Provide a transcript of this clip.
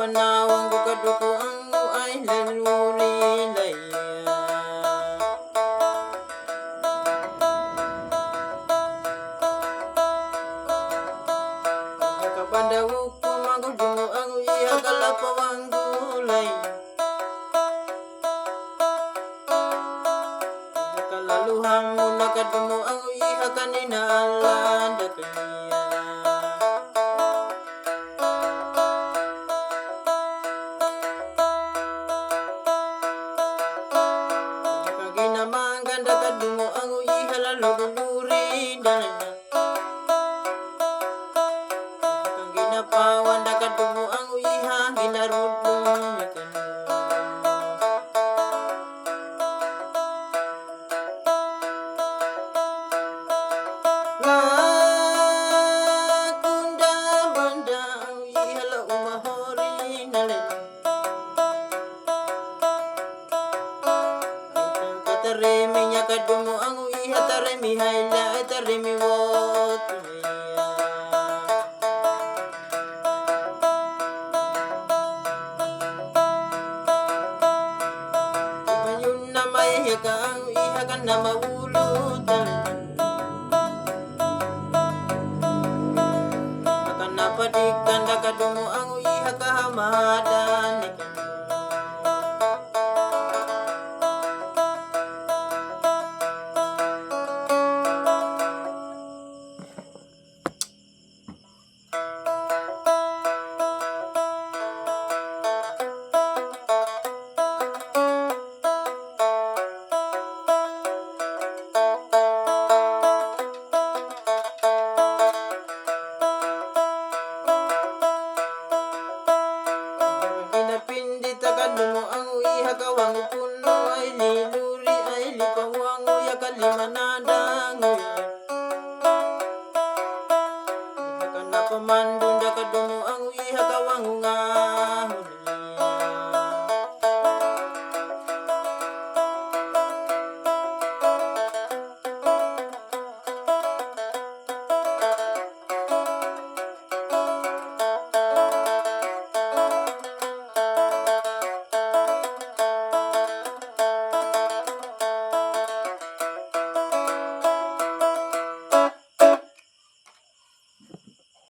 panawang ko kaduko ang ay laluri laya. Kapanda upo magudungo ang iya kalapawang gulay. Kalaluhan mo nakadumo ang iya kanina alanda kaniya. Kaginamang ganda kadumo ang iya laluluri dalana. Pawan dakat dumo ang uiha ginarudong ikano. Kunda banda ang uiha la umahori nalay. Kataremi nya kadumo ang uiha taremi haila taremi wot. Namay kang iha kan na maulutan. Akan napadikan na kadumo ang iha kahamadan. Kadumo ang uiha kawang puno ay liluri ay lipawang uya kalimanadang uya. Iha ka na pamandun da kadumo ang uiha kawang ngahon.